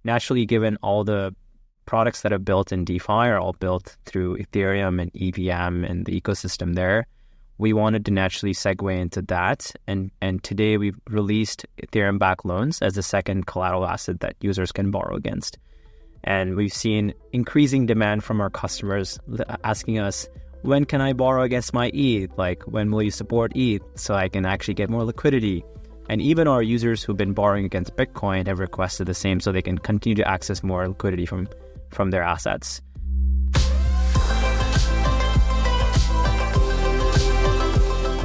naturally, given all the products that are built in DeFi are all built through Ethereum and EVM and the ecosystem there, we wanted to naturally segue into that. And today we've released Ethereum-backed loans as a second collateral asset that users can borrow against. And we've seen increasing demand from our customers asking us, when can I borrow against my ETH? Like, when will you support ETH so I can actually get more liquidity? And even our users who've been borrowing against Bitcoin have requested the same so they can continue to access more liquidity from their assets.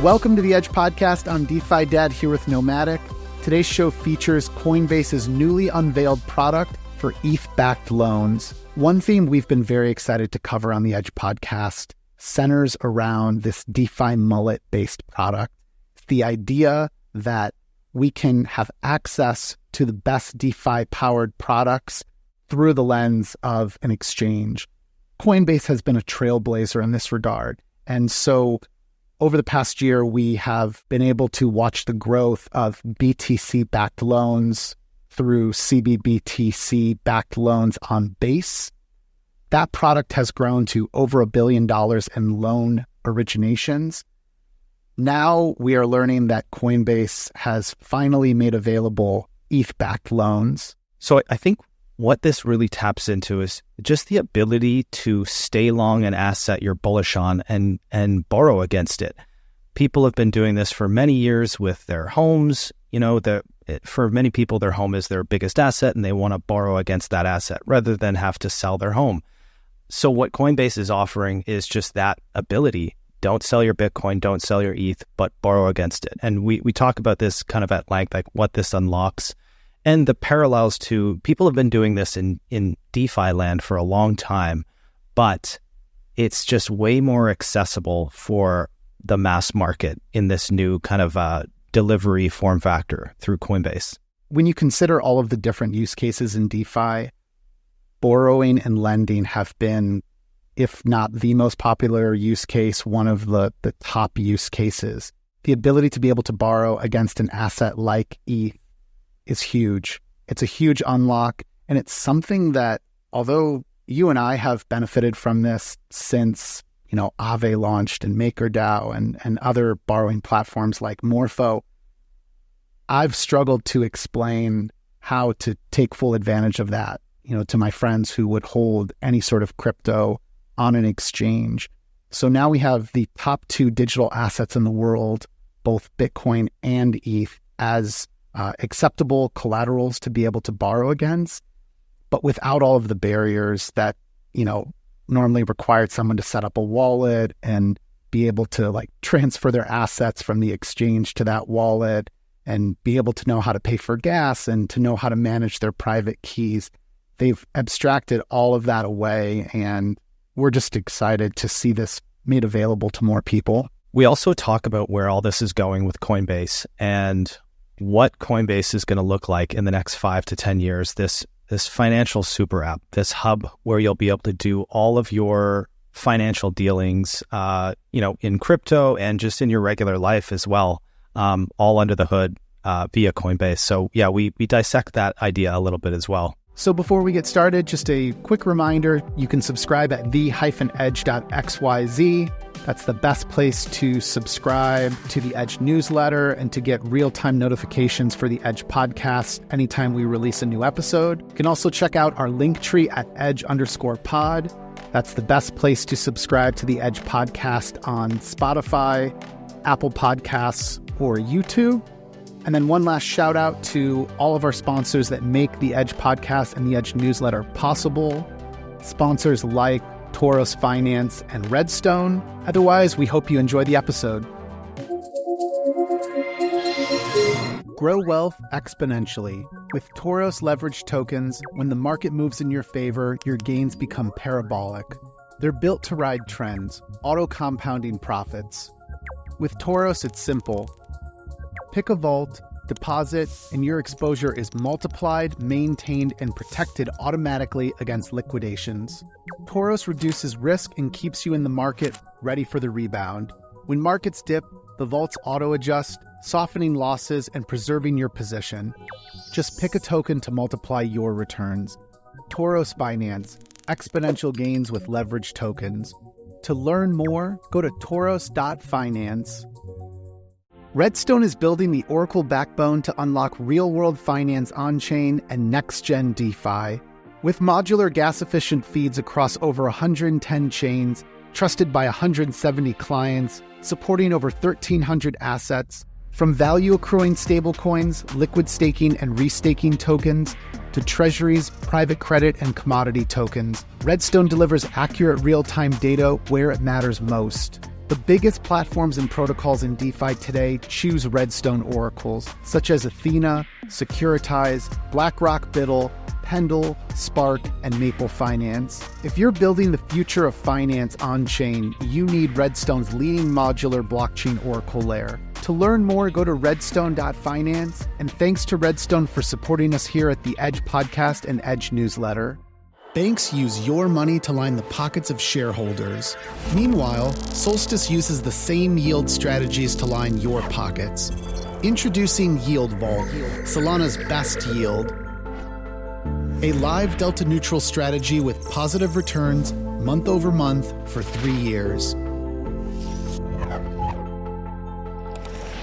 Welcome to the Edge Podcast. I'm DeFi Dad here with Nomadic. Today's show features Coinbase's newly unveiled product for ETH-backed loans. One theme we've been very excited to cover on the Edge Podcast centers around this DeFi mullet-based product. It's the idea that we can have access to the best DeFi-powered products through the lens of an exchange. Coinbase has been a trailblazer in this regard. And so over the past year, we have been able to watch the growth of BTC-backed loans through cbBTC-backed loans on Base. That product has grown to over $1 billion in loan originations. Now we are learning that Coinbase has finally made available ETH-backed loans. So I think what this really taps into is just the ability to stay long an asset you're bullish on and borrow against it. People have been doing this for many years with their homes. For many people, their home is their biggest asset and they want to borrow against that asset rather than have to sell their home. So what Coinbase is offering is just that ability. Don't sell your Bitcoin, don't sell your ETH, but borrow against it. And we talk about this kind of at length, like what this unlocks. And the parallels to people have been doing this in DeFi land for a long time, but it's just way more accessible for the mass market in this new kind of delivery form factor through Coinbase. When you consider all of the different use cases in DeFi, borrowing and lending have been, if not the most popular use case, one of the top use cases. The ability to be able to borrow against an asset like ETH is huge. It's a huge unlock. And it's something that, although you and I have benefited from this since, Aave launched and MakerDAO and other borrowing platforms like Morpho, I've struggled to explain how to take full advantage of that, to my friends who would hold any sort of crypto on an exchange. So now we have the top two digital assets in the world, both Bitcoin and ETH, as acceptable collaterals to be able to borrow against, but without all of the barriers that, normally required someone to set up a wallet and be able to transfer their assets from the exchange to that wallet and be able to know how to pay for gas and to know how to manage their private keys. They've abstracted all of that away, and we're just excited to see this made available to more people. We also talk about where all this is going with Coinbase and what Coinbase is going to look like in the next 5 to 10 years, this financial super app, this hub where you'll be able to do all of your financial dealings, in crypto and just in your regular life as well, all under the hood via Coinbase. So yeah, we dissect that idea a little bit as well. So before we get started, just a quick reminder, you can subscribe at the-edge.xyz. That's the best place to subscribe to the Edge newsletter and to get real-time notifications for the Edge podcast anytime we release a new episode. You can also check out our link tree at edge_pod. That's the best place to subscribe to the Edge podcast on Spotify, Apple Podcasts, or YouTube. And then one last shout out to all of our sponsors that make the Edge podcast and the Edge newsletter possible. Sponsors like TOROS Finance and REDSTONE. Otherwise, we hope you enjoy the episode. Grow wealth exponentially. With TOROS leveraged tokens, when the market moves in your favor, your gains become parabolic. They're built to ride trends, auto-compounding profits. With TOROS, it's simple. Pick a vault, deposit, and your exposure is multiplied, maintained, and protected automatically against liquidations. TOROS reduces risk and keeps you in the market ready for the rebound. When markets dip, the vaults auto-adjust, softening losses and preserving your position. Just pick a token to multiply your returns. TOROS Finance, exponential gains with leveraged tokens. To learn more, go to toros.finance. REDSTONE is building the Oracle backbone to unlock real-world finance on-chain and next-gen DeFi. With modular gas-efficient feeds across over 110 chains, trusted by 170 clients, supporting over 1,300 assets, from value-accruing stablecoins, liquid staking and restaking tokens, to treasuries, private credit, and commodity tokens, REDSTONE delivers accurate real-time data where it matters most. The biggest platforms and protocols in DeFi today choose REDSTONE oracles, such as Athena, Securitize, BlackRock Biddle, Pendle, Spark, and Maple Finance. If you're building the future of finance on-chain, you need REDSTONE's leading modular blockchain oracle layer. To learn more, go to redstone.finance, and thanks to REDSTONE for supporting us here at the Edge Podcast and Edge Newsletter. Banks use your money to line the pockets of shareholders. Meanwhile, Solstice uses the same yield strategies to line your pockets. Introducing Yield Vault, Solana's best yield. A live delta neutral strategy with positive returns month over month for 3 years.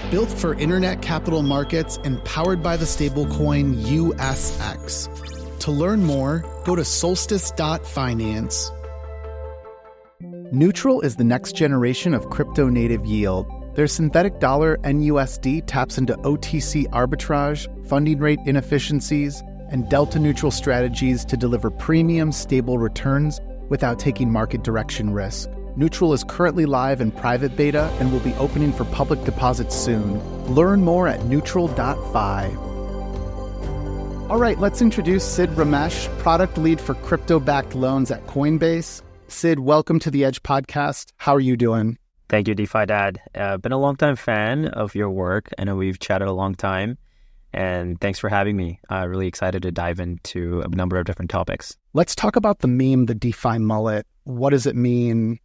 Built for internet capital markets and powered by the stablecoin USX. To learn more, go to solstice.finance. NEUTRL is the next generation of crypto-native yield. Their synthetic dollar NUSD taps into OTC arbitrage, funding rate inefficiencies, and delta-neutral strategies to deliver premium, stable returns without taking market direction risk. NEUTRL is currently live in private beta and will be opening for public deposits soon. Learn more at neutral.fi. All right, let's introduce Sid Ramesh, product lead for crypto-backed loans at Coinbase. Sid, welcome to the Edge Podcast. How are you doing? Thank you, DeFi Dad. Been a long-time fan of your work. I know we've chatted a long time, and thanks for having me. Really excited to dive into a number of different topics. Let's talk about the meme, the DeFi mullet. What does it mean?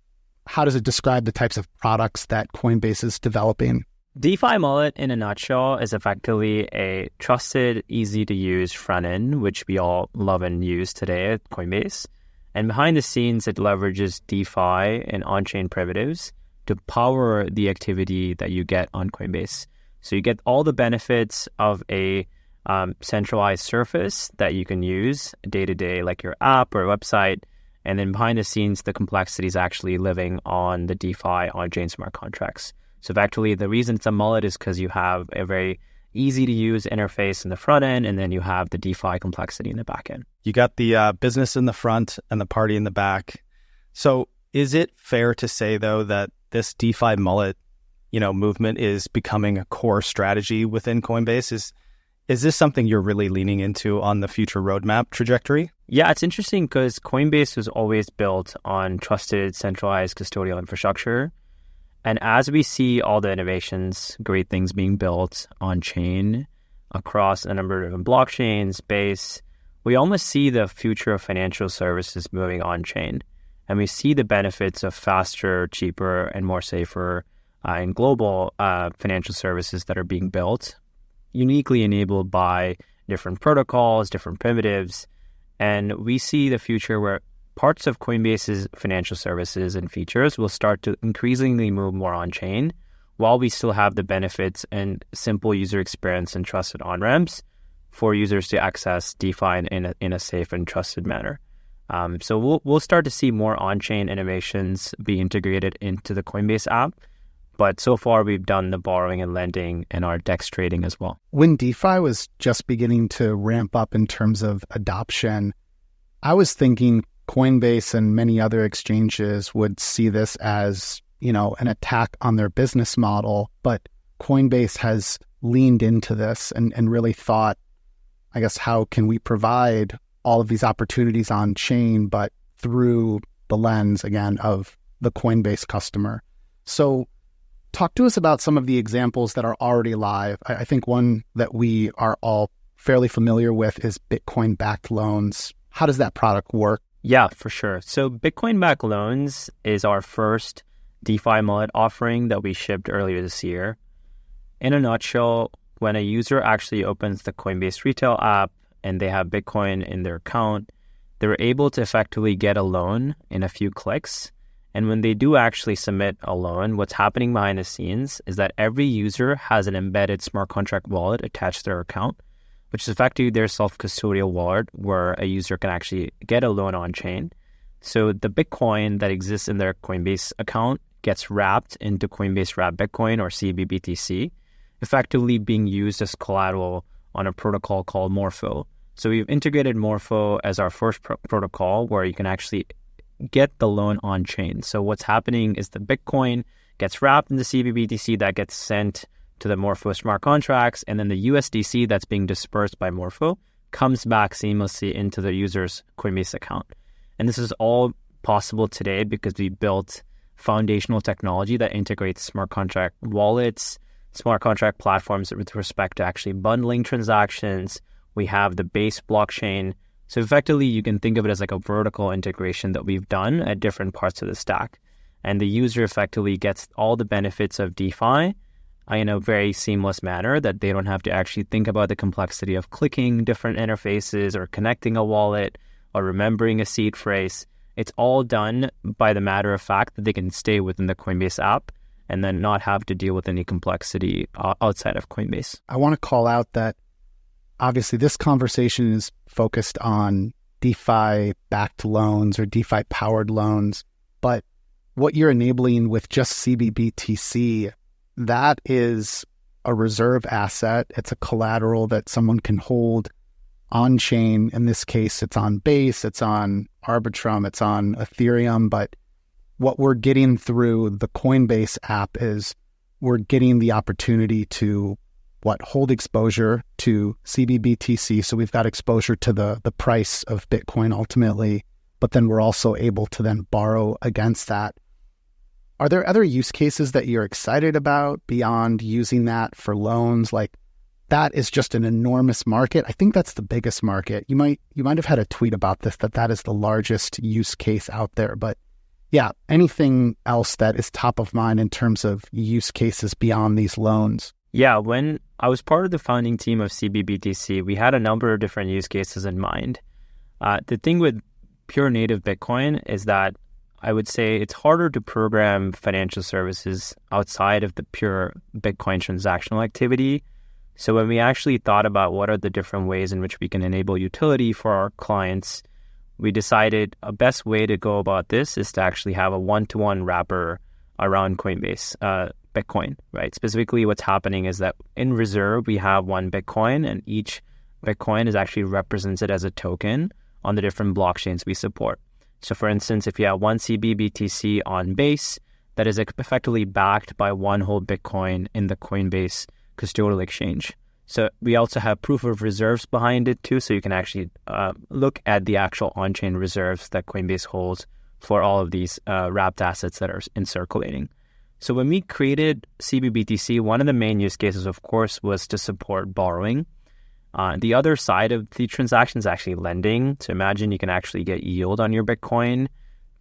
How does it describe the types of products that Coinbase is developing? DeFi mullet, in a nutshell, is effectively a trusted, easy-to-use front-end, which we all love and use today at Coinbase. And behind the scenes, it leverages DeFi and on-chain primitives to power the activity that you get on Coinbase. So you get all the benefits of a centralized surface that you can use day-to-day, like your app or website. And then behind the scenes, the complexity is actually living on the DeFi on-chain smart contracts. So actually, the reason it's a mullet is because you have a very easy-to-use interface in the front end, and then you have the DeFi complexity in the back end. You got the business in the front and the party in the back. So is it fair to say, though, that this DeFi mullet, movement is becoming a core strategy within Coinbase? Is this something you're really leaning into on the future roadmap trajectory? Yeah, it's interesting because Coinbase was always built on trusted, centralized custodial infrastructure. And as we see all the innovations, great things being built on chain across a number of different blockchains, Base, we almost see the future of financial services moving on chain. And we see the benefits of faster, cheaper, and more safer and global financial services that are being built, uniquely enabled by different protocols, different primitives. And we see the future where parts of Coinbase's financial services and features will start to increasingly move more on-chain, while we still have the benefits and simple user experience and trusted on-ramps for users to access DeFi in a safe and trusted manner. So we'll start to see more on-chain innovations be integrated into the Coinbase app. But so far, we've done the borrowing and lending and our DEX trading as well. When DeFi was just beginning to ramp up in terms of adoption, I was thinking Coinbase and many other exchanges would see this as, an attack on their business model. But Coinbase has leaned into this and really thought, I guess, how can we provide all of these opportunities on chain, but through the lens, again, of the Coinbase customer. So talk to us about some of the examples that are already live. I think one that we are all fairly familiar with is Bitcoin-backed loans. How does that product work? Yeah, for sure. So Bitcoin-backed loans is our first DeFi mullet offering that we shipped earlier this year. in a nutshell, when a user actually opens the Coinbase retail app and they have Bitcoin in their account, they're able to effectively get a loan in a few clicks. And when they do actually submit a loan, what's happening behind the scenes is that every user has an embedded smart contract wallet attached to their account, which is effectively their self-custodial wallet where a user can actually get a loan on-chain. So the Bitcoin that exists in their Coinbase account gets wrapped into Coinbase Wrapped Bitcoin or cbBTC, effectively being used as collateral on a protocol called Morpho. So we've integrated Morpho as our first protocol where you can actually get the loan on chain. So what's happening is the Bitcoin gets wrapped in the cbBTC that gets sent to the Morpho smart contracts, and then the USDC that's being dispersed by Morpho comes back seamlessly into the user's Coinbase account. And this is all possible today because we built foundational technology that integrates smart contract wallets, smart contract platforms with respect to actually bundling transactions. We have the base blockchain. So effectively, you can think of it as like a vertical integration that we've done at different parts of the stack. And the user effectively gets all the benefits of DeFi in a very seamless manner that they don't have to actually think about the complexity of clicking different interfaces or connecting a wallet or remembering a seed phrase. It's all done by the matter of fact that they can stay within the Coinbase app and then not have to deal with any complexity outside of Coinbase. I want to call out that obviously this conversation is focused on DeFi-backed loans or DeFi-powered loans, but what you're enabling with just cbBTC, that is a reserve asset. It's a collateral that someone can hold on chain. In this case, it's on Base, it's on Arbitrum, it's on Ethereum. But what we're getting through the Coinbase app is we're getting the opportunity to hold exposure to cbBTC. So we've got exposure to the price of Bitcoin ultimately, but then we're also able to then borrow against that. Are there other use cases that you're excited about beyond using that for loans? Like that is just an enormous market. I think that's the biggest market. You might have had a tweet about this, that is the largest use case out there. But yeah, anything else that is top of mind in terms of use cases beyond these loans? Yeah, when I was part of the founding team of cbBTC, we had a number of different use cases in mind. The thing with pure native Bitcoin is that I would say it's harder to program financial services outside of the pure Bitcoin transactional activity. So when we actually thought about what are the different ways in which we can enable utility for our clients, we decided a best way to go about this is to actually have a one-to-one wrapper around Coinbase, Bitcoin, right? Specifically, what's happening is that in reserve, we have one Bitcoin, and each Bitcoin is actually represented as a token on the different blockchains we support. So for instance, if you have one cbBTC on Base, that is effectively backed by one whole Bitcoin in the Coinbase custodial exchange. So we also have proof of reserves behind it too, so you can actually look at the actual on-chain reserves that Coinbase holds for all of these wrapped assets that are circulating. So when we created cbBTC, one of the main use cases, of course, was to support borrowing. The other side of the transaction is actually lending. So imagine you can actually get yield on your Bitcoin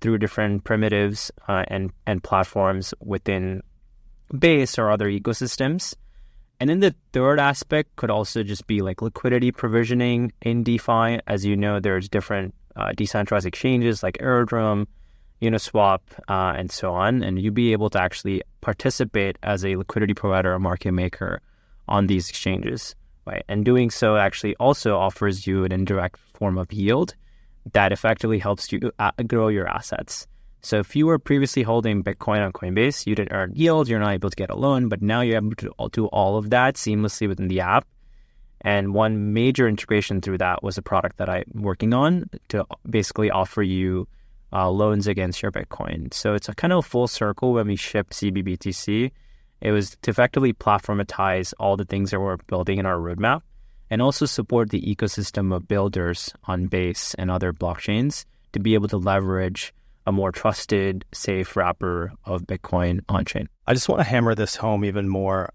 through different primitives and platforms within Base or other ecosystems. And then the third aspect could also just be like liquidity provisioning in DeFi. As you know, there's different decentralized exchanges like Airdrome, Uniswap, and so on. And you'd be able to actually participate as a liquidity provider or market maker on these exchanges. Right. And doing so actually also offers you an indirect form of yield that effectively helps you grow your assets. So if you were previously holding Bitcoin on Coinbase, you didn't earn yield, you're not able to get a loan, but now you're able to do all of that seamlessly within the app. And one major integration through that was a product that I'm working on to basically offer you loans against your Bitcoin. So it's a kind of full circle when we shipped cbBTC. It was to effectively platformatize all the things that we're building in our roadmap and also support the ecosystem of builders on Base and other blockchains to be able to leverage a more trusted, safe wrapper of Bitcoin on-chain. I just want to hammer this home even more.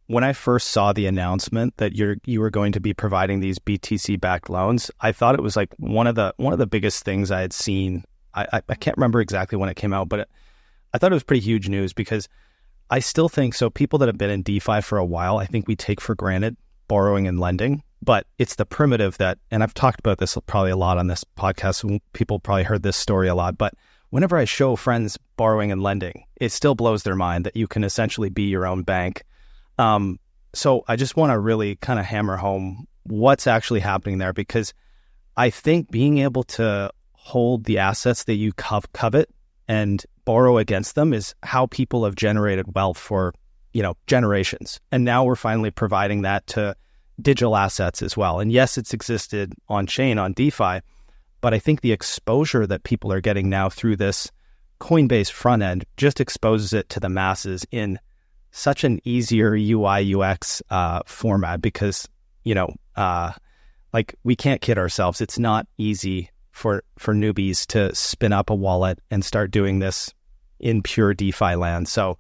When I first saw the announcement that you were going to be providing these BTC-backed loans, I thought it was like one of the biggest things I had seen. I can't remember exactly when it came out, but I thought it was pretty huge news because I still think so. People that have been in DeFi for a while, I think we take for granted borrowing and lending, but it's the primitive that, and I've talked about this probably a lot on this podcast. People probably heard this story a lot, but whenever I show friends borrowing and lending, it still blows their mind that you can essentially be your own bank. So I just want to really kind of hammer home what's actually happening there, because I think being able to hold the assets that you covet and borrow against them is how people have generated wealth for, generations. And now we're finally providing that to digital assets as well. And yes, it's existed on chain, on DeFi, but I think the exposure that people are getting now through this Coinbase front end just exposes it to the masses in such an easier UI UX format, because, we can't kid ourselves. It's not easy for newbies to spin up a wallet and start doing this in pure DeFi land. So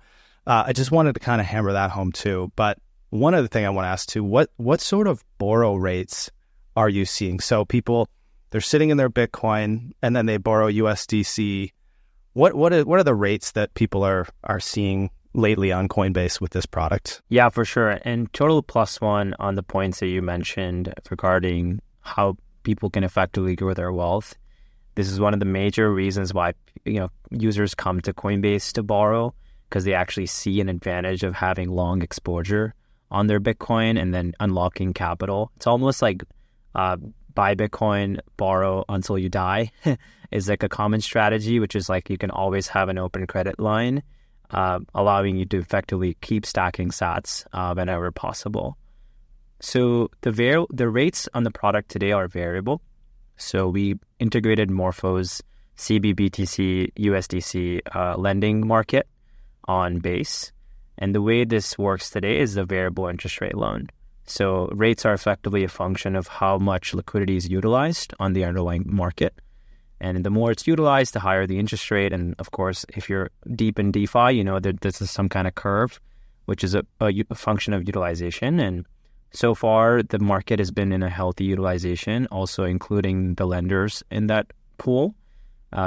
I just wanted to kind of hammer that home too. But one other thing I want to ask too, what sort of borrow rates are you seeing? So people, they're sitting in their Bitcoin and then they borrow USDC. What are the rates that people are seeing lately on Coinbase with this product? Yeah, for sure. And total plus one on the points that you mentioned regarding how people can effectively grow their wealth. This is one of the major reasons why users come to Coinbase to borrow, because they actually see an advantage of having long exposure on their Bitcoin and then unlocking capital. It's almost like buy Bitcoin, borrow until you die is like a common strategy, which is like you can always have an open credit line, allowing you to effectively keep stacking sats whenever possible. So the rates on the product today are variable. So we integrated Morpho's cbBTC USDC lending market on Base. And the way this works today is a variable interest rate loan. So rates are effectively a function of how much liquidity is utilized on the underlying market. And the more it's utilized, the higher the interest rate. And of course, if you're deep in DeFi, that this is some kind of curve, which is a function of utilization. And so far, the market has been in a healthy utilization, also including the lenders in that pool.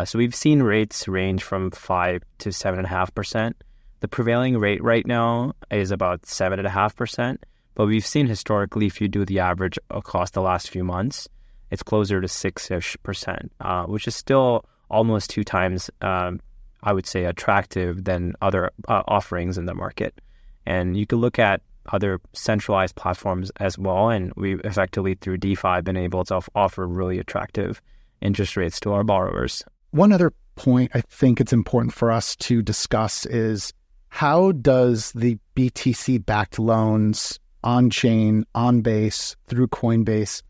So we've seen rates range from 5 to 7.5%. The prevailing rate right now is about 7.5%. But we've seen historically, if you do the average across the last few months, it's closer to 6-ish%, which is still almost 2 times, I would say, attractive than other offerings in the market. And you can look at other centralized platforms as well. And we've effectively, through DeFi, been able to offer really attractive interest rates to our borrowers. One other point I think it's important for us to discuss is, how does the BTC-backed loans on-chain, on Base, through Coinbase,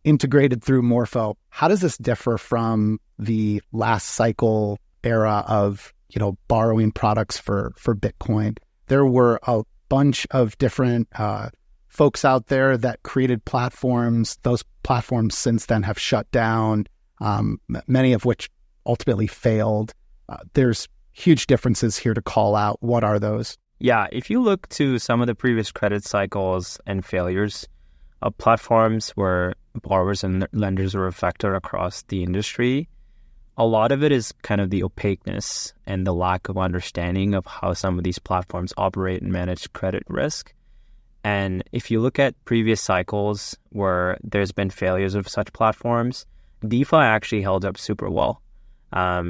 integrated through Morpho, how does this differ from the last cycle era of, borrowing products for Bitcoin? There were a bunch of different folks out there that created platforms. Those platforms since then have shut down, many of which ultimately failed. There's huge differences here to call out. What are those? Yeah, if you look to some of the previous credit cycles and failures of platforms where borrowers and lenders were affected across the industry, a lot of it is kind of the opaqueness and the lack of understanding of how some of these platforms operate and manage credit risk. And if you look at previous cycles where there's been failures of such platforms, DeFi actually held up super well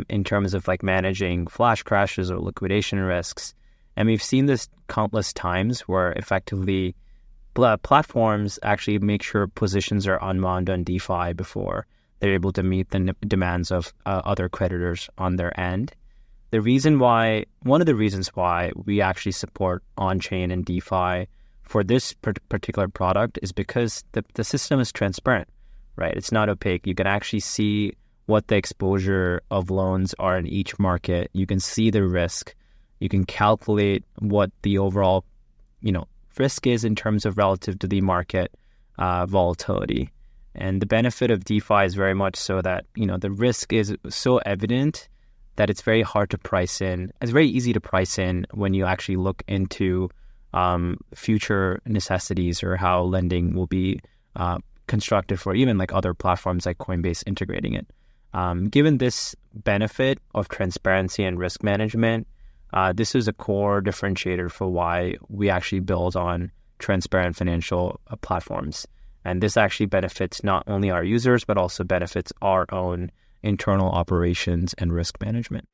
in terms of like managing flash crashes or liquidation risks. And we've seen this countless times where effectively platforms actually make sure positions are unwound on DeFi before they're able to meet the demands of other creditors on their end. One of the reasons why we actually support on-chain and DeFi for this particular product is because the system is transparent, right? It's not opaque. You can actually see what the exposure of loans are in each market. You can see the risk. You can calculate what the overall, risk is in terms of relative to the market volatility. And the benefit of DeFi is very much so that, the risk is so evident that it's very hard to price in. It's very easy to price in when you actually look into future necessities or how lending will be constructed for even like other platforms like Coinbase integrating it. Given this benefit of transparency and risk management, This is a core differentiator for why we actually build on transparent financial platforms. And this actually benefits not only our users, but also benefits our own internal operations and risk management.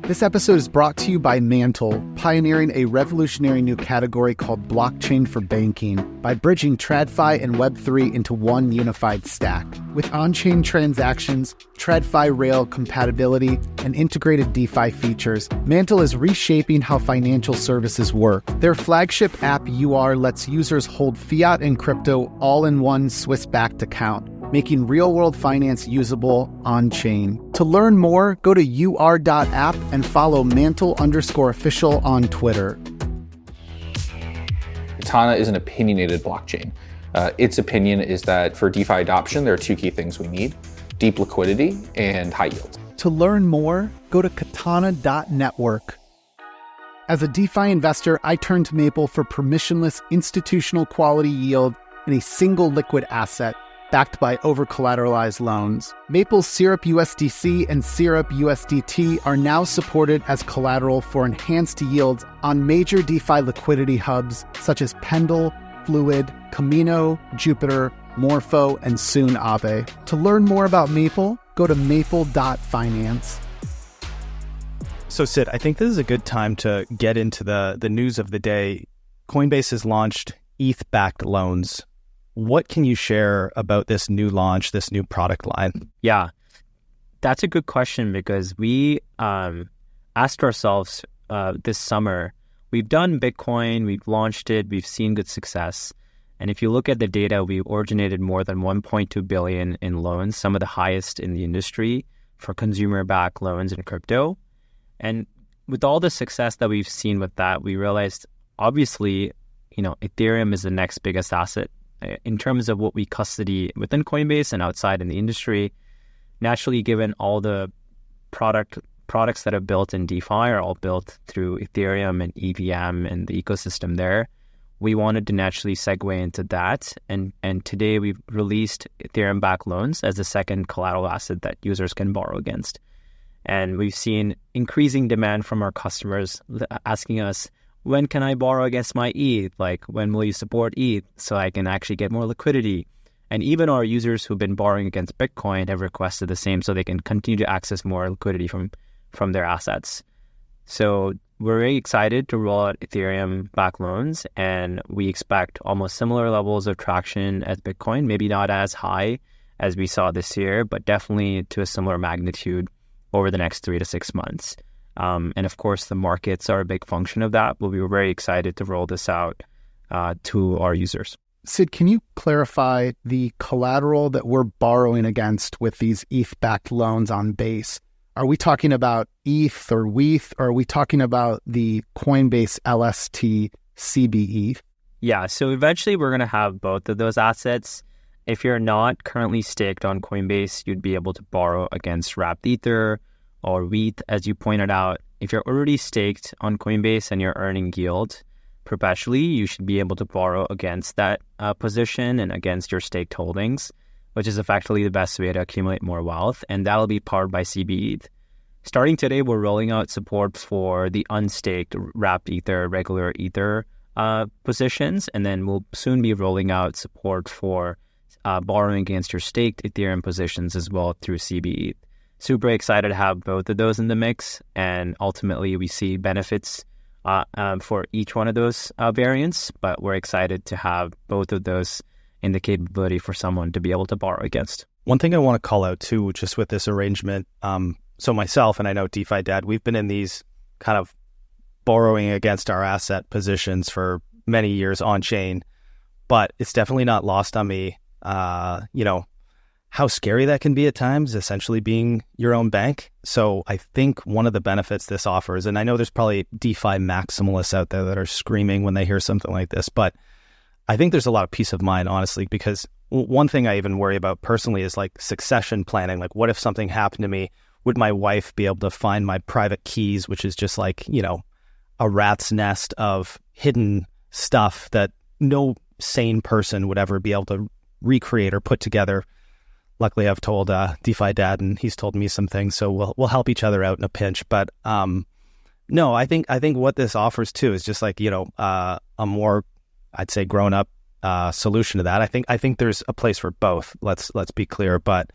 This episode is brought to you by MANTLE, pioneering a revolutionary new category called blockchain for banking by bridging TradFi and Web3 into one unified stack. With ONCHAIN transactions, TradFi rail compatibility, and integrated DeFi features, MANTLE is reshaping how financial services work. Their flagship app UR lets users hold fiat and crypto all in one Swiss-backed account, making real-world finance usable on-chain. To learn more, go to ur.app and follow mantle_official on Twitter. KATANA is an opinionated blockchain. Its opinion is that for DeFi adoption, there are two key things we need: deep liquidity and high yield. To learn more, go to katana.network. As a DeFi investor, I turn to Maple for permissionless institutional quality yield in a single liquid asset, backed by over-collateralized loans. Maple's SYRUPUSDC and SYRUPUSDT are now supported as collateral for enhanced yields on major DeFi liquidity hubs such as Pendle, Fluid, Camino, Jupiter, Morpho, and soon Aave. To learn more about Maple, go to maple.finance. So Sid, I think this is a good time to get into the news of the day. Coinbase has launched ETH-Backed loans. What can you share about this new launch, this new product line? Yeah, that's a good question because we asked ourselves this summer, we've done Bitcoin, we've launched it, we've seen good success. And if you look at the data, we originated more than 1.2 billion in loans, some of the highest in the industry for consumer-backed loans in crypto. And with all the success that we've seen with that, we realized, obviously, Ethereum is the next biggest asset in terms of what we custody within Coinbase and outside in the industry. Naturally, given all the products that are built in DeFi are all built through Ethereum and EVM and the ecosystem there, we wanted to naturally segue into that. And today we've released Ethereum-backed loans as a second collateral asset that users can borrow against. And we've seen increasing demand from our customers asking us, when can I borrow against my ETH? Like, when will you support ETH so I can actually get more liquidity? And even our users who've been borrowing against Bitcoin have requested the same so they can continue to access more liquidity from their assets. So we're very excited to roll out Ethereum-backed loans, and we expect almost similar levels of traction as Bitcoin, maybe not as high as we saw this year, but definitely to a similar magnitude over the next 3 to 6 months. And of course, the markets are a big function of that, but we were very excited to roll this out to our users. Sid, can you clarify the collateral that we're borrowing against with these ETH-backed loans on Base? Are we talking about ETH or WETH, or are we talking about the Coinbase LST cbETH? Yeah, so eventually we're going to have both of those assets. If you're not currently staked on Coinbase, you'd be able to borrow against wrapped Ether or WETH, as you pointed out. If you're already staked on Coinbase and you're earning yield perpetually, you should be able to borrow against that position and against your staked holdings, which is effectively the best way to accumulate more wealth, and that'll be powered by cbETH. Starting today, we're rolling out support for the unstaked wrapped Ether, regular Ether positions, and then we'll soon be rolling out support for borrowing against your staked Ethereum positions as well through cbETH. Super excited to have both of those in the mix, and ultimately we see benefits for each one of those variants, but we're excited to have both of those in the capability for someone to be able to borrow against. One thing I want to call out too, just with this arrangement, so myself, and I know DeFi Dad, we've been in these kind of borrowing against our asset positions for many years on chain, but it's definitely not lost on me, how scary that can be at times, essentially being your own bank. So I think one of the benefits this offers, and I know there's probably DeFi maximalists out there that are screaming when they hear something like this, but I think there's a lot of peace of mind, honestly, because one thing I even worry about personally is like succession planning. Like, what if something happened to me? Would my wife be able to find my private keys, which is just like, a rat's nest of hidden stuff that no sane person would ever be able to recreate or put together? Luckily, I've told DeFi Dad, and he's told me some things, so we'll help each other out in a pinch. But No, I think what this offers too is just like, a more, I'd say, grown up solution to that. I think there's a place for both. Let's be clear, but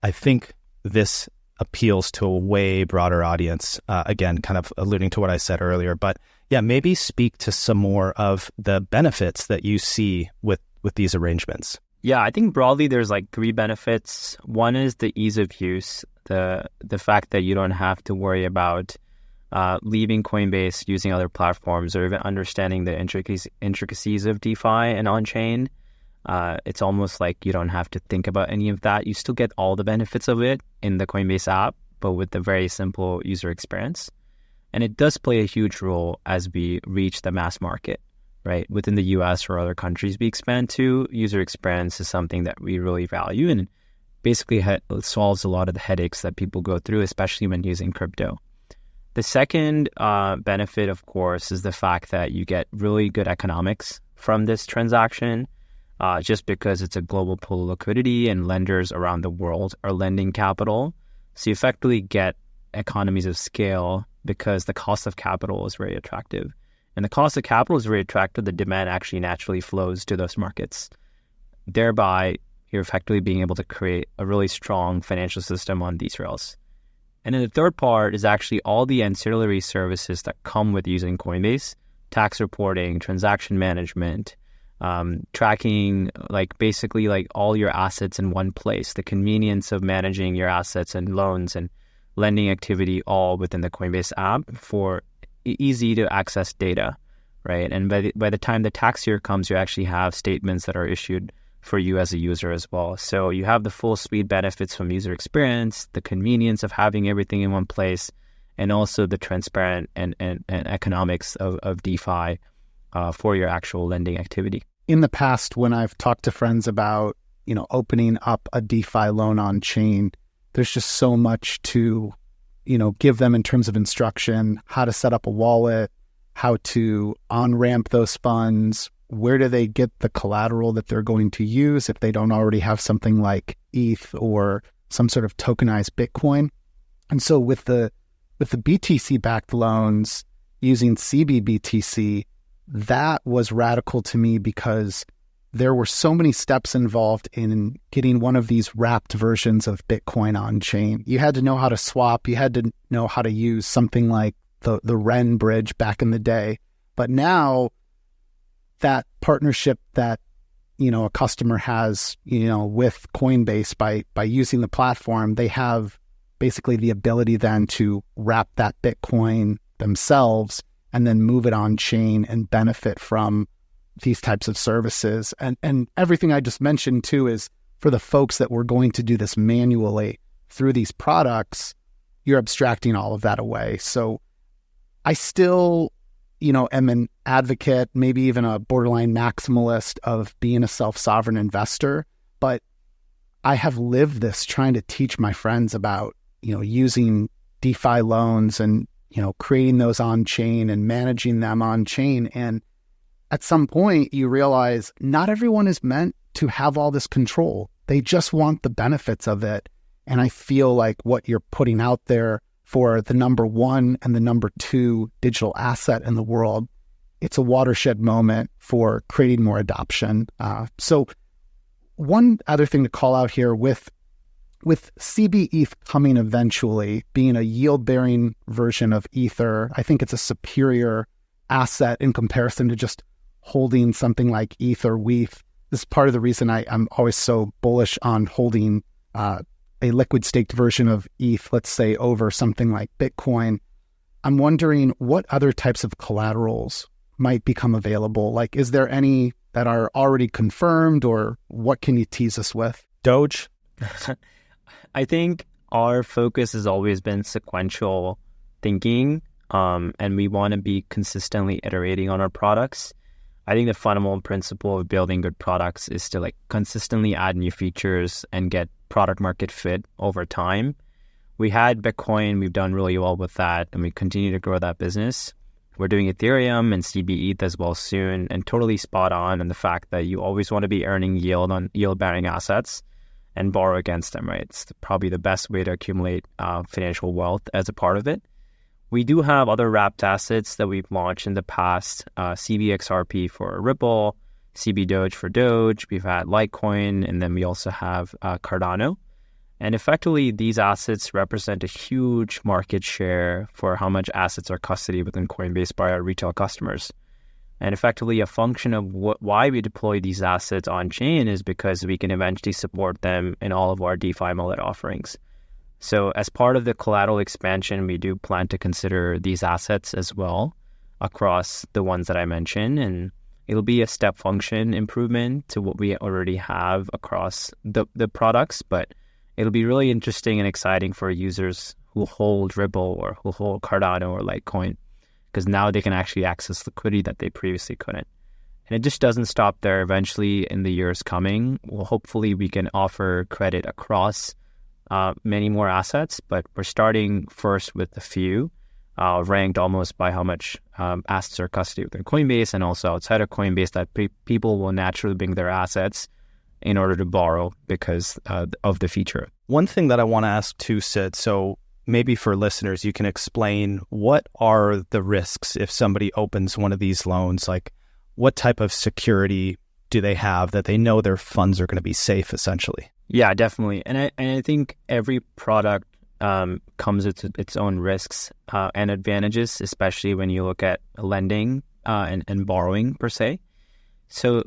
I think this appeals to a way broader audience. Again, kind of alluding to what I said earlier, but yeah, maybe speak to some more of the benefits that you see with these arrangements. Yeah, I think broadly there's like 3 benefits. One is the ease of use, the fact that you don't have to worry about leaving Coinbase, using other platforms, or even understanding the intricacies of DeFi and on-chain. It's almost like you don't have to think about any of that. You still get all the benefits of it in the Coinbase app, but with a very simple user experience. And it does play a huge role as we reach the mass market, right? Within the US or other countries we expand to, user experience is something that we really value, and basically solves a lot of the headaches that people go through, especially when using crypto. The second benefit, of course, is the fact that you get really good economics from this transaction, just because it's a global pool of liquidity and lenders around the world are lending capital. So you effectively get economies of scale because the cost of capital is very attractive. And the cost of capital is very attractive. The demand actually naturally flows to those markets. Thereby, you're effectively being able to create a really strong financial system on these rails. And then the third part is actually all the ancillary services that come with using Coinbase: tax reporting, transaction management, tracking, like basically like all your assets in one place, the convenience of managing your assets and loans and lending activity all within the Coinbase app for easy to access data, right? And by the time the tax year comes, you actually have statements that are issued for you as a user as well. So you have the full suite benefits from user experience, the convenience of having everything in one place, and also the transparent and economics of DeFi for your actual lending activity. In the past, when I've talked to friends about, opening up a DeFi loan on chain, there's just so much to, give them in terms of instruction, how to set up a wallet, how to on-ramp those funds, where do they get the collateral that they're going to use if they don't already have something like ETH or some sort of tokenized Bitcoin. And so with the BTC-backed loans using cbBTC, that was radical to me because there were so many steps involved in getting one of these wrapped versions of Bitcoin on chain. You had to know how to swap. You had to know how to use something like the REN bridge back in the day. But now that partnership that, a customer has, with Coinbase by using the platform, they have basically the ability then to wrap that Bitcoin themselves and then move it on chain and benefit from these types of services. And everything I just mentioned too is for the folks that were going to do this manually through these products, you're abstracting all of that away. So I still, am an advocate, maybe even a borderline maximalist of being a self-sovereign investor, but I have lived this trying to teach my friends about, using DeFi loans and, creating those on chain and managing them on chain. And at some point you realize not everyone is meant to have all this control. They just want the benefits of it. And I feel like what you're putting out there for the number 1 and the number 2 digital asset in the world, it's a watershed moment for creating more adoption. So one other thing to call out here with cbETH coming eventually, being a yield-bearing version of Ether, I think it's a superior asset in comparison to just holding something like ETH or WETH. This is part of the reason I'm always so bullish on holding a liquid staked version of ETH, let's say, over something like Bitcoin. I'm wondering what other types of collaterals might become available. Like, is there any that are already confirmed, or what can you tease us with? Doge? I think our focus has always been sequential thinking, and we want to be consistently iterating on our products. I think the fundamental principle of building good products is to consistently add new features and get product market fit over time. We had Bitcoin, we've done really well with that, and we continue to grow that business. We're doing Ethereum and cbETH as well soon, and totally spot on in the fact that you always want to be earning yield on yield-bearing assets and borrow against them, right? It's probably the best way to accumulate financial wealth as a part of it. We do have other wrapped assets that we've launched in the past, cbXRP for Ripple, cbDoge for Doge. We've had Litecoin, and then we also have Cardano. And effectively, these assets represent a huge market share for how much assets are custodied within Coinbase by our retail customers. And effectively, a function of why we deploy these assets on chain is because we can eventually support them in all of our DeFi mullet offerings. So as part of the collateral expansion, we do plan to consider these assets as well across the ones that I mentioned. And it'll be a step function improvement to what we already have across the products. But it'll be really interesting and exciting for users who hold Ripple or who hold Cardano or Litecoin, because now they can actually access liquidity that they previously couldn't. And it just doesn't stop there. Eventually, in the years coming, hopefully we can offer credit across many more assets, but we're starting first with a few, ranked almost by how much assets are custodied within Coinbase and also outside of Coinbase, that people will naturally bring their assets in order to borrow because of the feature. One thing that I want to ask too, Sid, so maybe for listeners, you can explain what are the risks if somebody opens one of these loans? Like, what type of security do they have that they know their funds are going to be safe, essentially? Yeah, definitely. And I think every product comes with its own risks and advantages, especially when you look at lending and borrowing per se. So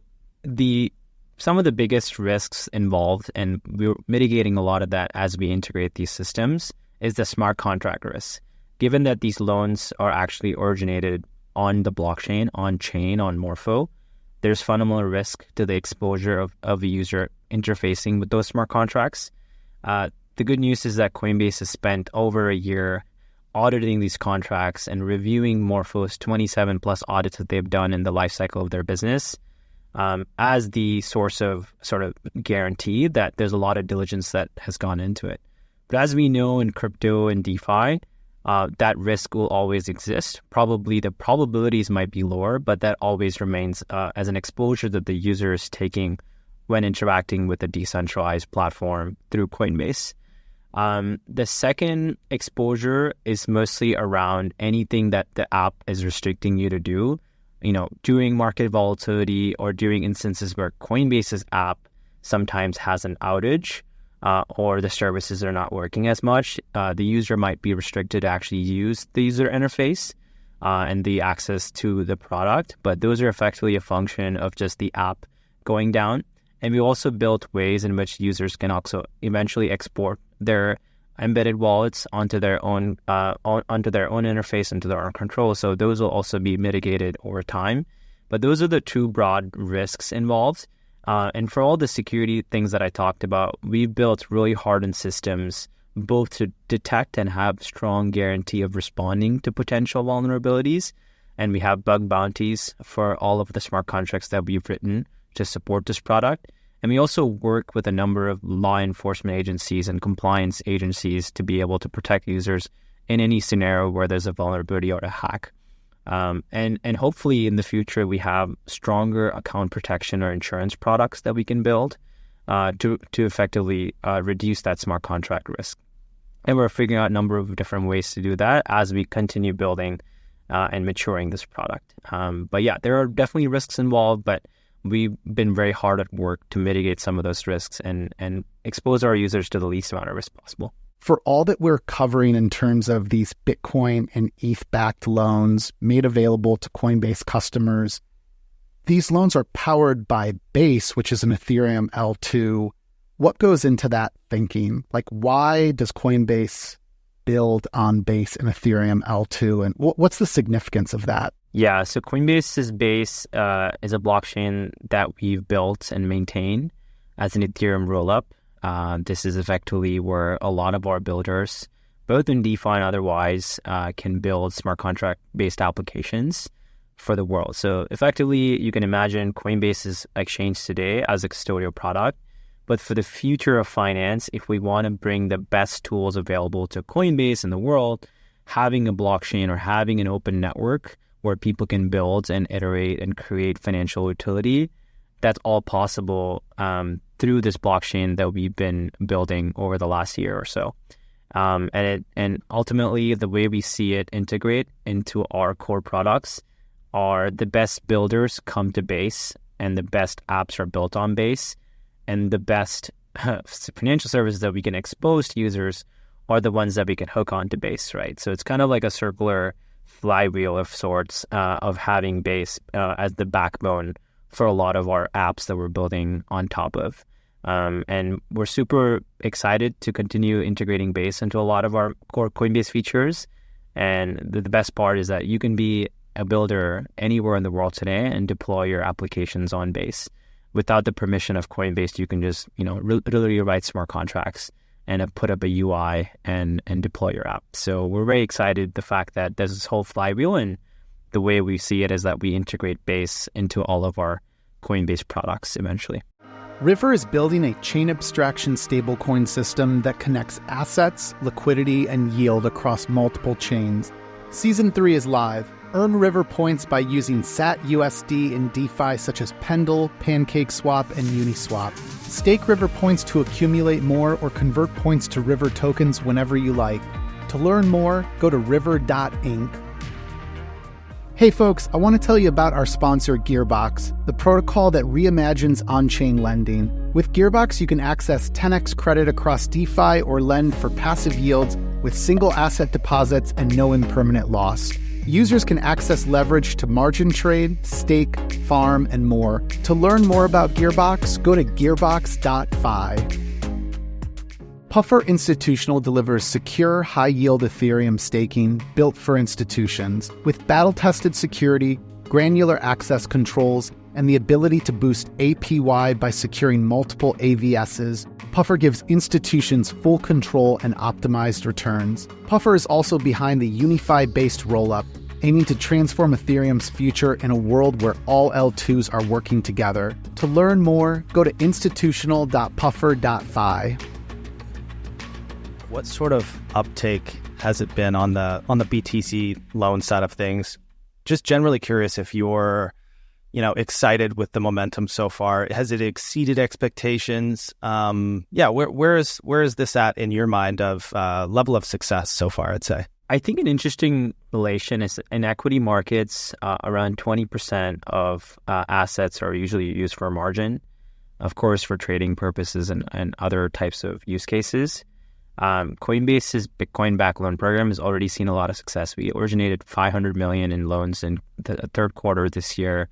some of the biggest risks involved, and we're mitigating a lot of that as we integrate these systems, is the smart contract risk. Given that these loans are actually originated on the blockchain, on chain, on Morpho, there's fundamental risk to the exposure of a user interfacing with those smart contracts. The good news is that Coinbase has spent over a year auditing these contracts and reviewing Morpho's 27 plus audits that they've done in the life cycle of their business as the source of sort of guarantee that there's a lot of diligence that has gone into it. But as we know in crypto and DeFi, that risk will always exist. Probably the probabilities might be lower, but that always remains as an exposure that the user is taking when interacting with a decentralized platform through Coinbase. The second exposure is mostly around anything that the app is restricting you to do. During market volatility or during instances where Coinbase's app sometimes has an outage or the services are not working as much, the user might be restricted to actually use the user interface and the access to the product. But those are effectively a function of just the app going down. And we also built ways in which users can also eventually export their embedded wallets onto their own interface, into their own control. So those will also be mitigated over time. But those are the two broad risks involved. And for all the security things that I talked about, we've built really hardened systems both to detect and have strong guarantee of responding to potential vulnerabilities. And we have bug bounties for all of the smart contracts that we've written to support this product. And we also work with a number of law enforcement agencies and compliance agencies to be able to protect users in any scenario where there's a vulnerability or a hack. And hopefully in the future, we have stronger account protection or insurance products that we can build to effectively reduce that smart contract risk. And we're figuring out a number of different ways to do that as we continue building and maturing this product. But yeah, there are definitely risks involved, but we've been very hard at work to mitigate some of those risks and expose our users to the least amount of risk possible. For all that we're covering in terms of these Bitcoin and ETH-backed loans made available to Coinbase customers, these loans are powered by Base, which is an Ethereum L2. What goes into that thinking? Like, why does Coinbase build on Base and Ethereum L2? And what's the significance of that? Yeah, so Coinbase's Base is a blockchain that we've built and maintained as an Ethereum rollup. This is effectively where a lot of our builders, both in DeFi and otherwise, can build smart contract-based applications for the world. So effectively, you can imagine Coinbase's exchange today as a custodial product. But for the future of finance, if we want to bring the best tools available to Coinbase in the world, having a blockchain or having an open network where people can build and iterate and create financial utility, that's all possible through this blockchain that we've been building over the last year or so. And ultimately, the way we see it integrate into our core products are the best builders come to Base, and the best apps are built on Base, and the best financial services that we can expose to users are the ones that we can hook onto Base, right? So it's kind of like a circular flywheel of sorts of having Base as the backbone for a lot of our apps that we're building on top of. And we're super excited to continue integrating Base into a lot of our core Coinbase features. And the best part is that you can be a builder anywhere in the world today and deploy your applications on Base. Without the permission of Coinbase, you can just, literally write smart contracts and put up a UI and deploy your app. So we're very excited the fact that there's this whole flywheel, and the way we see it is that we integrate Base into all of our Coinbase products eventually. River is building a chain abstraction stablecoin system that connects assets, liquidity, and yield across multiple chains. Season 3 is live. Earn River points by using SAT-USD in DeFi such as Pendle, PancakeSwap, and Uniswap. Stake River points to accumulate more or convert points to River tokens whenever you like. To learn more, go to river.inc. Hey folks, I want to tell you about our sponsor Gearbox, the protocol that reimagines on-chain lending. With Gearbox, you can access 10x credit across DeFi or lend for passive yields with single asset deposits and no impermanent loss. Users can access leverage to margin trade, stake, farm, and more. To learn more about Gearbox, go to gearbox.fi. Puffer Institutional delivers secure, high-yield Ethereum staking built for institutions. With battle-tested security, granular access controls, and the ability to boost APY by securing multiple AVSs, Puffer gives institutions full control and optimized returns. Puffer is also behind the Unify-based rollup, aiming to transform Ethereum's future in a world where all L2s are working together. To learn more, go to institutional.puffer.fi. What sort of uptake has it been on the BTC loan side of things? Just generally curious if you're, excited with the momentum so far. Has it exceeded expectations? Where is this at in your mind of level of success so far, I'd say? I think an interesting relation is in equity markets, around 20% of assets are usually used for margin, of course, for trading purposes and other types of use cases. Coinbase's Bitcoin-backed loan program has already seen a lot of success. We originated $500 million in loans in the third quarter this year.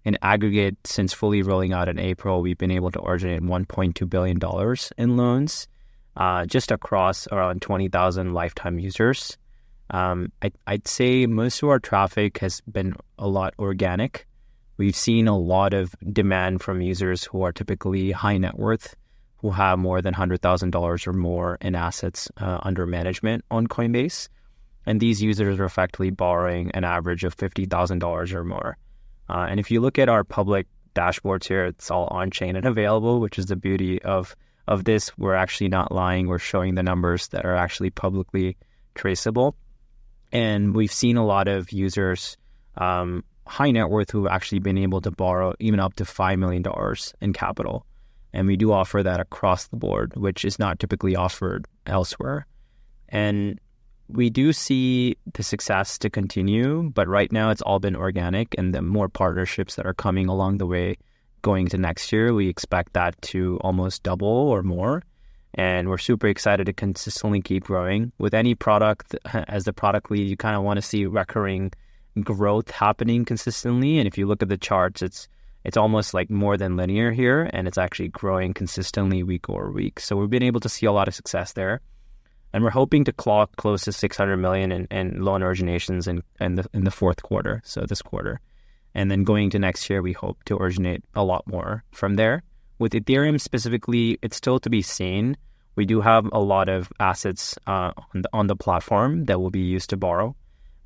In aggregate, since fully rolling out in April, we've been able to originate $1.2 billion in loans, just across around 20,000 lifetime users. I'd say most of our traffic has been a lot organic. We've seen a lot of demand from users who are typically high net worth, who have more than $100,000 or more in assets under management on Coinbase. And these users are effectively borrowing an average of $50,000 or more. And if you look at our public dashboards here, it's all on-chain and available, which is the beauty of this. We're actually not lying. We're showing the numbers that are actually publicly traceable. And we've seen a lot of users, high net worth, who've actually been able to borrow even up to $5 million in capital. And we do offer that across the board, which is not typically offered elsewhere. And we do see the success to continue, but right now it's all been organic, and the more partnerships that are coming along the way going to next year, we expect that to almost double or more. And we're super excited to consistently keep growing. With any product, as the product lead, you kind of want to see recurring growth happening consistently. And if you look at the charts, it's almost like more than linear here, and it's actually growing consistently week over week. So we've been able to see a lot of success there. And we're hoping to clock close to $600 million in loan originations in the fourth quarter, so this quarter. And then going to next year, we hope to originate a lot more from there. With Ethereum specifically, it's still to be seen. We do have a lot of assets on the platform that will be used to borrow.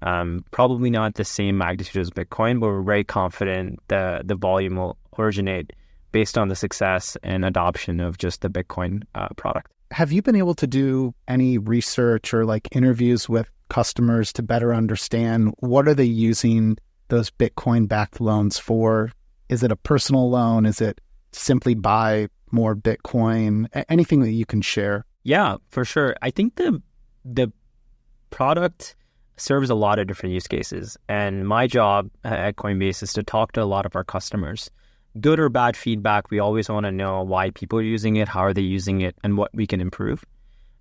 Probably not the same magnitude as Bitcoin, but we're very confident that the volume will originate based on the success and adoption of just the Bitcoin product. Have you been able to do any research or interviews with customers to better understand what are they using those Bitcoin-backed loans for? Is it a personal loan? Is it simply buy more Bitcoin? Anything that you can share? Yeah, for sure. I think the the product serves a lot of different use cases. And my job at Coinbase is to talk to a lot of our customers. Good or bad feedback, we always want to know why people are using it, how are they using it, and what we can improve.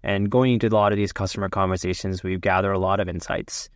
And going into a lot of these customer conversations, we've gathered a lot of insights.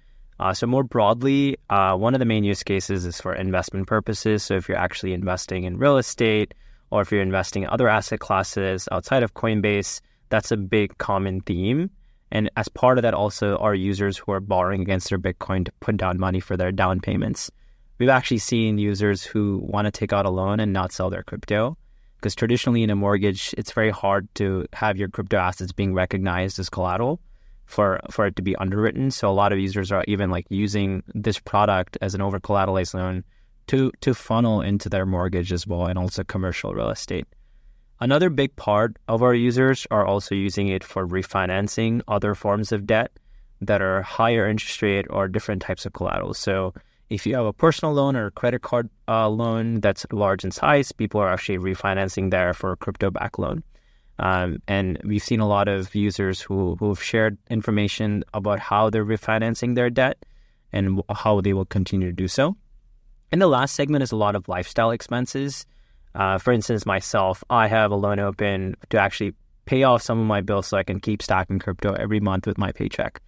So more broadly, one of the main use cases is for investment purposes. So if you're actually investing in real estate, or if you're investing in other asset classes outside of Coinbase, that's a big common theme. And as part of that also are users who are borrowing against their Bitcoin to put down money for their down payments. We've actually seen users who want to take out a loan and not sell their crypto, because traditionally in a mortgage, it's very hard to have your crypto assets being recognized as collateral for it to be underwritten. So a lot of users are even like using this product as an over collateralized loan to funnel into their mortgage as well, and also commercial real estate. Another big part of our users are also using it for refinancing other forms of debt that are higher interest rate or different types of collateral. So if you have a personal loan or a credit card loan that's large in size, people are actually refinancing there for a crypto-backed loan. And we've seen a lot of users who've shared information about how they're refinancing their debt and how they will continue to do so. And the last segment is a lot of lifestyle expenses. For instance, myself, I have a loan open to actually pay off some of my bills so I can keep stacking crypto every month with my paycheck.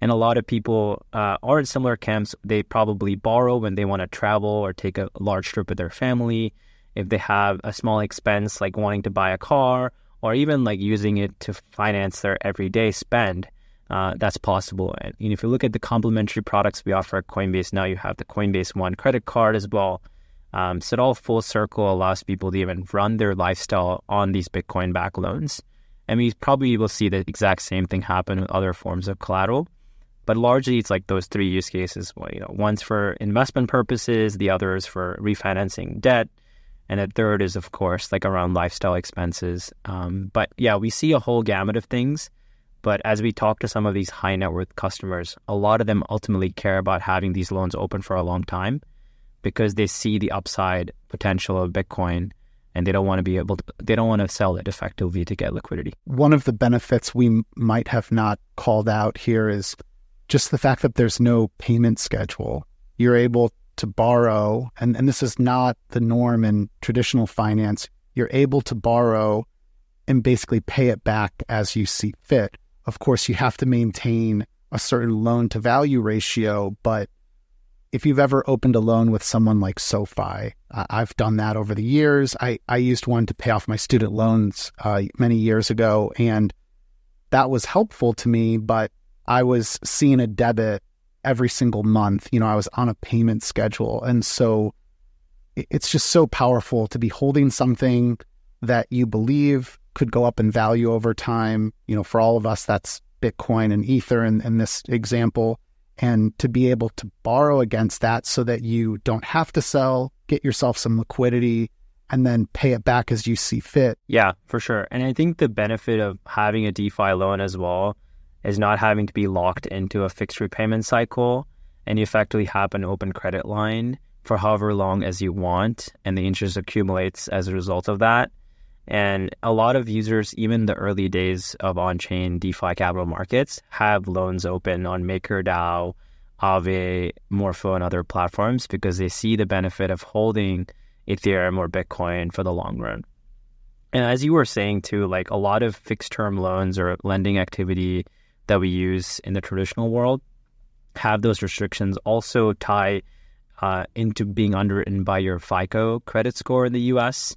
And a lot of people are in similar camps. They probably borrow when they want to travel or take a large trip with their family. If they have a small expense like wanting to buy a car, or even like using it to finance their everyday spend, that's possible. And if you look at the complementary products we offer at Coinbase, now you have the Coinbase One credit card as well. So it all full circle allows people to even run their lifestyle on these Bitcoin-backed loans. And we probably will see the exact same thing happen with other forms of collateral. But largely, it's like those three use cases. Well, one's for investment purposes, the other is for refinancing debt, and the third is, of course, like around lifestyle expenses. But yeah, we see a whole gamut of things. But as we talk to some of these high net worth customers, a lot of them ultimately care about having these loans open for a long time because they see the upside potential of Bitcoin, and they don't want to sell it effectively to get liquidity. One of the benefits we might have not called out here is just the fact that there's no payment schedule. You're able to borrow, and this is not the norm in traditional finance. You're able to borrow and basically pay it back as you see fit. Of course, you have to maintain a certain loan to value ratio, but if you've ever opened a loan with someone like SoFi, I've done that over the years. I used one to pay off my student loans many years ago, and that was helpful to me, but I was seeing a debit every single month. I was on a payment schedule. And so it's just so powerful to be holding something that you believe could go up in value over time. For all of us, that's Bitcoin and Ether in this example. And to be able to borrow against that so that you don't have to sell, get yourself some liquidity, and then pay it back as you see fit. Yeah, for sure. And I think the benefit of having a DeFi loan as well is not having to be locked into a fixed repayment cycle, and you effectively have an open credit line for however long as you want, and the interest accumulates as a result of that. And a lot of users, even the early days of on-chain DeFi capital markets, have loans open on MakerDAO, Aave, Morpho, and other platforms because they see the benefit of holding Ethereum or Bitcoin for the long run. And as you were saying too, like a lot of fixed-term loans or lending activity that we use in the traditional world have those restrictions also tie into being underwritten by your FICO credit score in the US.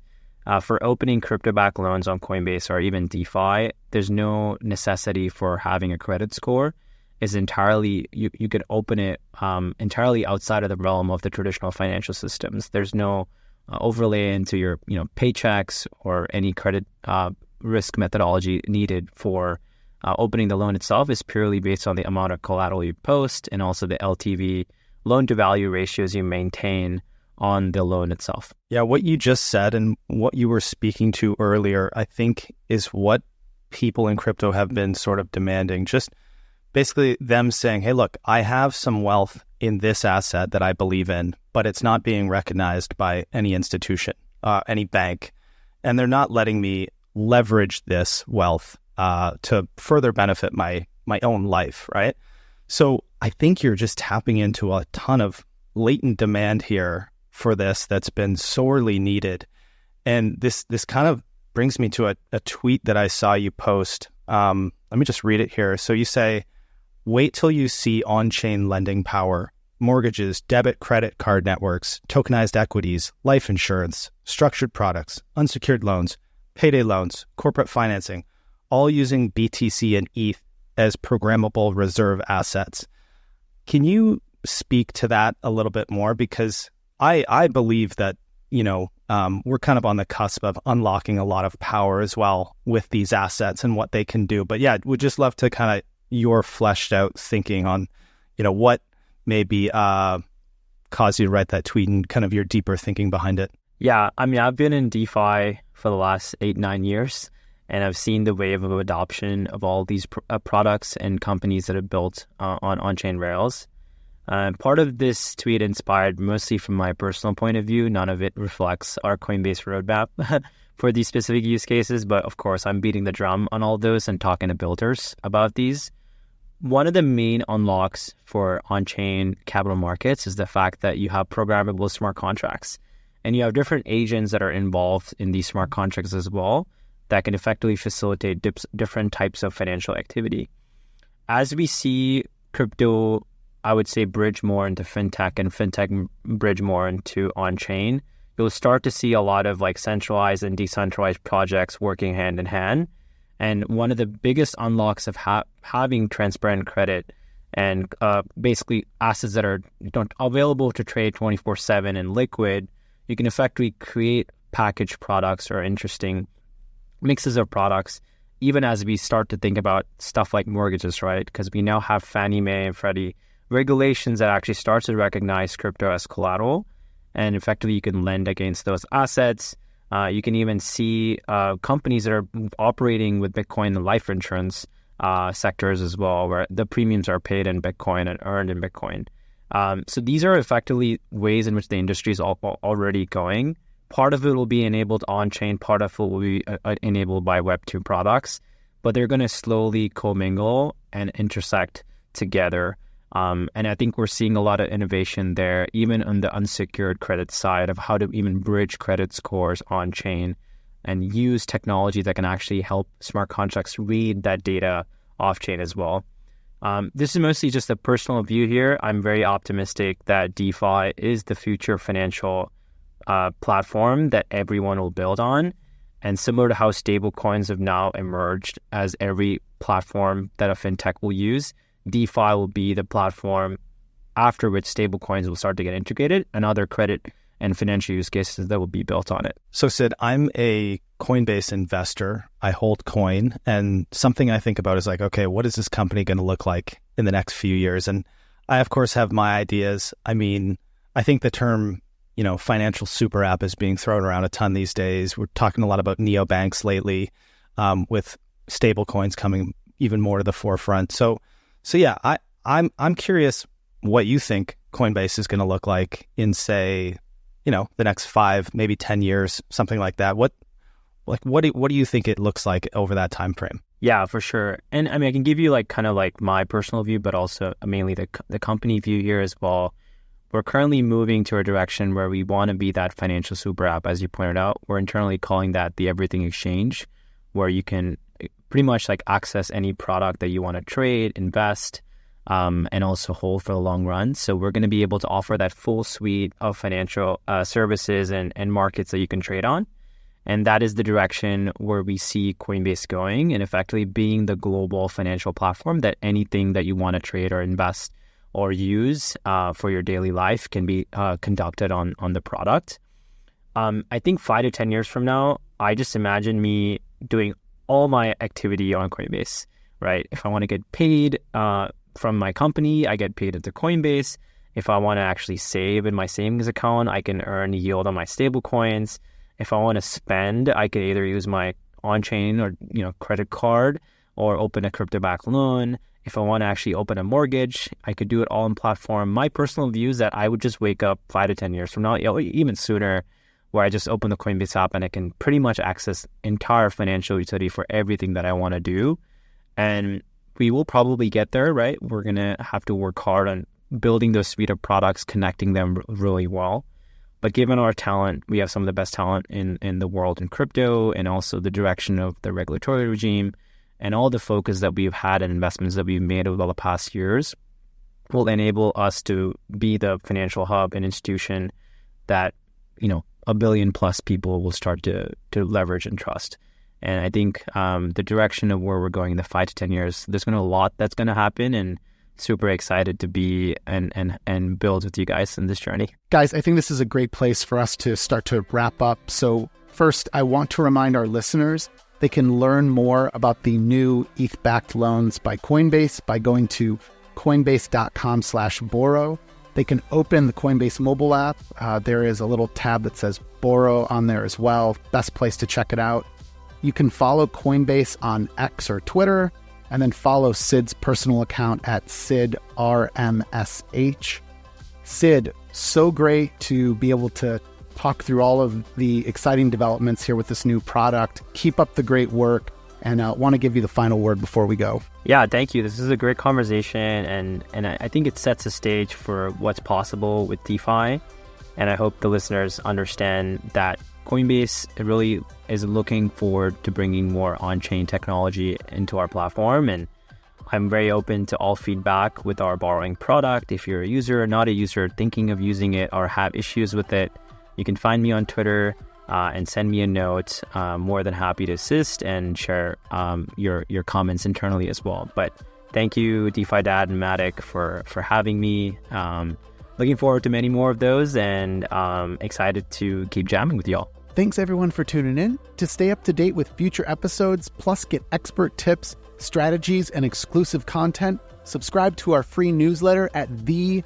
For opening crypto-backed loans on Coinbase or even DeFi, there's no necessity for having a credit score. It's entirely, you could open it entirely outside of the realm of the traditional financial systems. There's no overlay into your paychecks or any credit risk methodology needed for opening the loan itself. Is purely based on the amount of collateral you post and also the LTV, loan to value ratios you maintain on the loan itself. Yeah, what you just said and what you were speaking to earlier, I think is what people in crypto have been sort of demanding. Just basically them saying, hey, look, I have some wealth in this asset that I believe in, but it's not being recognized by any institution, any bank, and they're not letting me leverage this wealth to further benefit my my own life, right? So I think you're just tapping into a ton of latent demand here for this that's been sorely needed. And this kind of brings me to a tweet that I saw you post. Let me just read it here. So you say, wait till you see on-chain lending power, mortgages, debit, credit card networks, tokenized equities, life insurance, structured products, unsecured loans, payday loans, corporate financing, all using BTC and ETH as programmable reserve assets. Can you speak to that a little bit more? Because I believe that, we're kind of on the cusp of unlocking a lot of power as well with these assets and what they can do. But yeah, we'd just love to kind of your fleshed out thinking on, what maybe caused you to write that tweet and kind of your deeper thinking behind it. Yeah, I mean, I've been in DeFi for the last 8-9 years, and I've seen the wave of adoption of all these products and companies that are built on on-chain rails. Part of this tweet inspired mostly from my personal point of view. None of it reflects our Coinbase roadmap for these specific use cases, but of course, I'm beating the drum on all those and talking to builders about these. One of the main unlocks for on-chain capital markets is the fact that you have programmable smart contracts, and you have different agents that are involved in these smart contracts as well that can effectively facilitate different types of financial activity. As we see crypto, I would say, bridge more into fintech and fintech bridge more into on-chain, you'll start to see a lot of like centralized and decentralized projects working hand in hand. And one of the biggest unlocks of having transparent credit and basically assets that are available to trade 24/7 and liquid, you can effectively create packaged products or interesting mixes of products, even as we start to think about stuff like mortgages, right? Because we now have Fannie Mae and Freddie regulations that actually starts to recognize crypto as collateral, and effectively you can lend against those assets. You can even see companies that are operating with Bitcoin and life insurance sectors as well, where the premiums are paid in Bitcoin and earned in Bitcoin. So these are effectively ways in which the industry is already going. Part of it will be enabled on-chain, part of it will be enabled by Web2 products, but they're going to slowly commingle and intersect together. And I think we're seeing a lot of innovation there, even on the unsecured credit side of how to even bridge credit scores on-chain and use technology that can actually help smart contracts read that data off-chain as well. This is mostly just a personal view here. I'm very optimistic that DeFi is the future financial platform that everyone will build on. And similar to how stablecoins have now emerged as every platform that a fintech will use, DeFi will be the platform after which stablecoins will start to get integrated and other credit and financial use cases that will be built on it. So Sid, I'm a Coinbase investor. I hold coin, and something I think about is like, okay, what is this company going to look like in the next few years? And I, of course, have my ideas. I mean, I think the term, financial super app is being thrown around a ton these days. We're talking a lot about neobanks lately, with stable coins coming even more to the forefront. So yeah, I'm curious what you think Coinbase is going to look like in, say, the next 5, maybe 10 years, something like that. What do you think it looks like over that time frame? Yeah, for sure. And I mean, I can give you my personal view, but also mainly the company view here as well. We're currently moving to a direction where we want to be that financial super app, as you pointed out. We're internally calling that the Everything Exchange, where you can pretty much access any product that you want to trade, invest, and also hold for the long run. So we're going to be able to offer that full suite of financial services and markets that you can trade on. And that is the direction where we see Coinbase going, and effectively being the global financial platform that anything that you want to trade or invest or use for your daily life can be conducted on the product. I think 5 to 10 years from now, I just imagine me doing all my activity on Coinbase, right? If I want to get paid from my company, I get paid at the Coinbase. If I want to actually save in my savings account, I can earn yield on my stable coins. If I want to spend, I can either use my on-chain or credit card or open a crypto-backed loan. If I want to actually open a mortgage, I could do it all on platform. My personal view is that I would just wake up 5 to 10 years from now, even sooner, where I just open the Coinbase app and I can pretty much access entire financial utility for everything that I want to do. And we will probably get there, right? We're going to have to work hard on building those suite of products, connecting them really well. But given our talent, we have some of the best talent in the world in crypto, and also the direction of the regulatory regime and all the focus that we've had and investments that we've made over the past years will enable us to be the financial hub and institution that, a billion plus people will start to leverage and trust. And I think the direction of where we're going in the 5 to 10 years, there's going to be a lot that's going to happen, and super excited to be and build with you guys in this journey. Guys, I think this is a great place for us to start to wrap up. So first, I want to remind our listeners they can learn more about the new ETH-backed loans by Coinbase by going to coinbase.com/borrow. They can open the Coinbase mobile app. There is a little tab that says borrow on there as well. Best place to check it out. You can follow Coinbase on X or Twitter, and then follow Sid's personal account at SidRMSH. Sid, so great to be able to talk through all of the exciting developments here with this new product. Keep up the great work, and I want to give you the final word before we go. Yeah, thank you. This is a great conversation, and I think it sets a stage for what's possible with DeFi, and I hope the listeners understand that Coinbase really is looking forward to bringing more on-chain technology into our platform, and I'm very open to all feedback with our borrowing product. If you're a user or not a user, thinking of using it or have issues with it, you can find me on Twitter and send me a note. More than happy to assist and share your comments internally as well. But thank you, DeFi Dad and Matic, for having me. Looking forward to many more of those, and excited to keep jamming with y'all. Thanks everyone for tuning in. To stay up to date with future episodes, plus get expert tips, strategies, and exclusive content, subscribe to our free newsletter at the-edge.xyz.